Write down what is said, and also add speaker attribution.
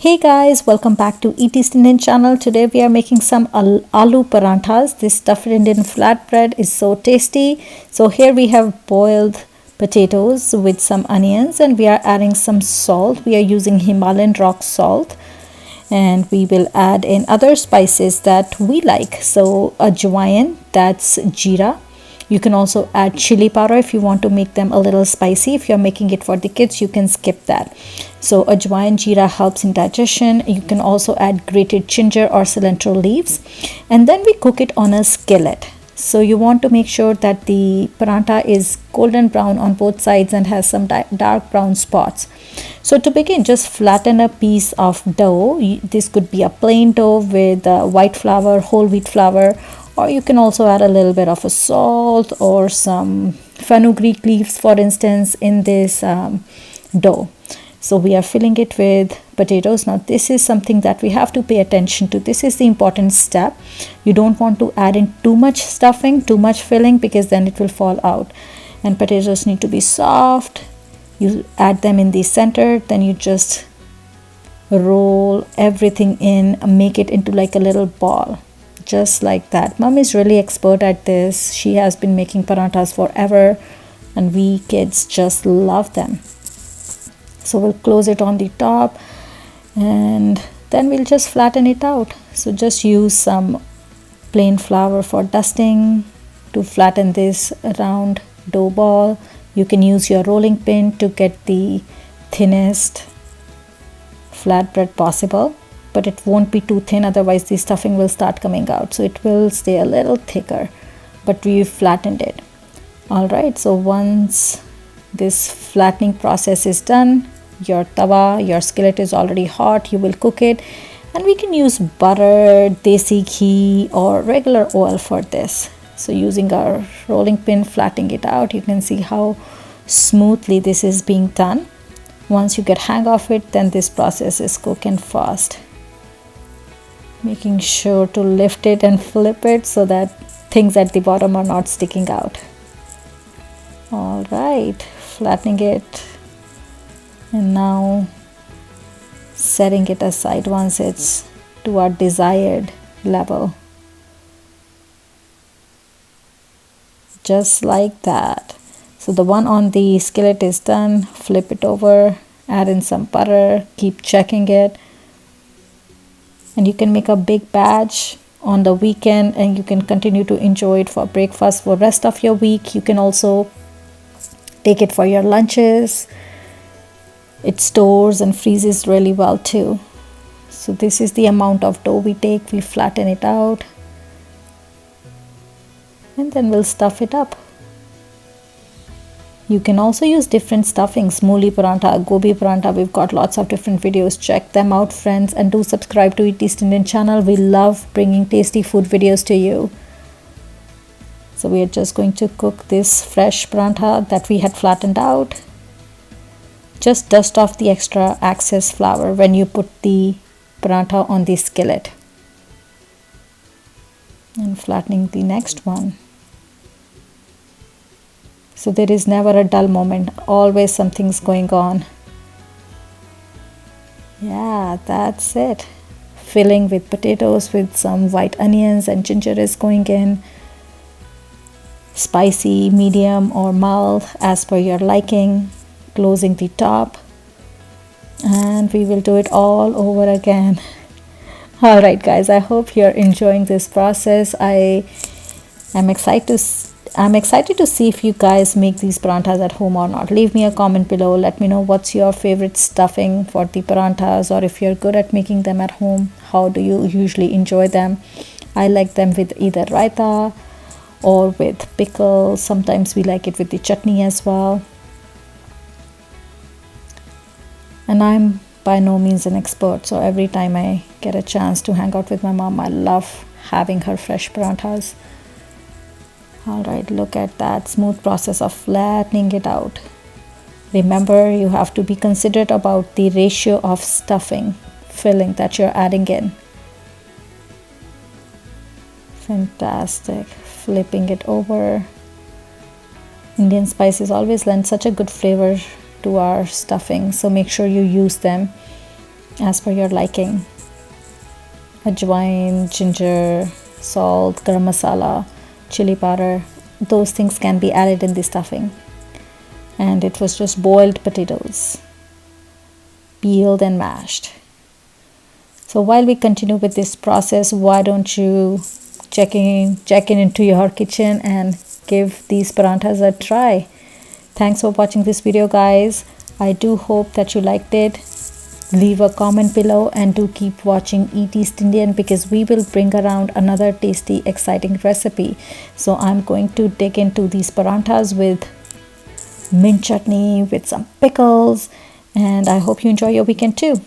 Speaker 1: Hey guys, welcome back to Eat East Indian channel. Today we are making some aloo parathas. This stuffed Indian flatbread is so tasty. So here we have boiled potatoes with some onions and we are adding some salt. We are using Himalayan rock salt and we will add in other spices that we like. So ajwain, that's jeera. You can also add chili powder if you want to make them a little spicy. If you're making it for the kids, you can skip that. So ajwain jeera helps in digestion. You can also add grated ginger or cilantro leaves. And then we cook it on a skillet. So you want to make sure that the paratha is golden brown on both sides and has some dark brown spots. So to begin, just flatten a piece of dough. This could be a plain dough with white flour, whole wheat flour, or you can also add a little bit of a salt or some fenugreek leaves, for instance, in this dough. So we are filling it with potatoes. Now this is something that we have to pay attention to. This is the important step. You don't want to add in too much stuffing, too much filling, because then it will fall out. And potatoes need to be soft. You add them in the center, then you just roll everything in, make it into like a little ball. Just like that. Mom is really expert at this. She has been making parathas forever and we kids just love them. So we'll close it on the top and then we'll just flatten it out. So just use some plain flour for dusting to flatten this round dough ball. You can use your rolling pin to get the thinnest flatbread possible, but it won't be too thin, otherwise the stuffing will start coming out. So it will stay a little thicker, but we've flattened it. All right, so once this flattening process is done, your tawa, your skillet is already hot. You will cook it, and we can use butter, desi ghee, or regular oil for this. So using our rolling pin, flattening it out, you can see how smoothly this is being done. Once you get hang of it, then this process is cooking fast. Making sure to lift it and flip it so that things at the bottom are not sticking out. All right, flattening it and now setting it aside once it's to our desired level. Just like that. So the one on the skillet is done. Flip it over, add in some butter, keep checking it. And you can make a big batch on the weekend and you can continue to enjoy it for breakfast for rest of your week. You can also take it for your lunches. It stores and freezes really well too. So this is the amount of dough we take. We flatten it out and then we'll stuff it up. You can also use different stuffings, mooli paratha, gobi paratha. We've got lots of different videos. Check them out, friends, and do subscribe to Eat East Indian channel. We love bringing tasty food videos to you. So we are just going to cook this fresh paratha that we had flattened out. Just dust off the extra excess flour when you put the paratha on the skillet. And flattening the next one. So there is never a dull moment, always something's going on. Yeah, that's it. Filling with potatoes with some white onions and ginger is going in. Spicy, medium or mild as per your liking. Closing the top. And we will do it all over again. Alright guys, I hope you're enjoying this process. I'm excited to see if you guys make these parathas at home or not. Leave me a comment below. Let me know what's your favorite stuffing for the parathas, or if you're good at making them at home, how do you usually enjoy them? I like them with either raita or with pickle. Sometimes we like it with the chutney as well. And I'm by no means an expert, so every time I get a chance to hang out with my mom, I love having her fresh parathas. Alright, look at that smooth process of flattening it out. Remember, you have to be considerate about the ratio of stuffing, filling that you're adding in. Fantastic. Flipping it over. Indian spices always lend such a good flavor to our stuffing, so make sure you use them. as per your liking. Ajwain, ginger, salt, garam masala, chili powder, those things can be added in the stuffing. And it was just boiled potatoes, peeled and mashed. So while we continue with this process, why don't you check in into your kitchen and give these paranthas a try. Thanks for watching this video, guys. I do hope that you liked it. Leave a comment below and do keep watching Eat East Indian, because we will bring around another tasty, exciting recipe. So I'm going to dig into these paranthas with mint chutney, with some pickles, and I hope you enjoy your weekend too.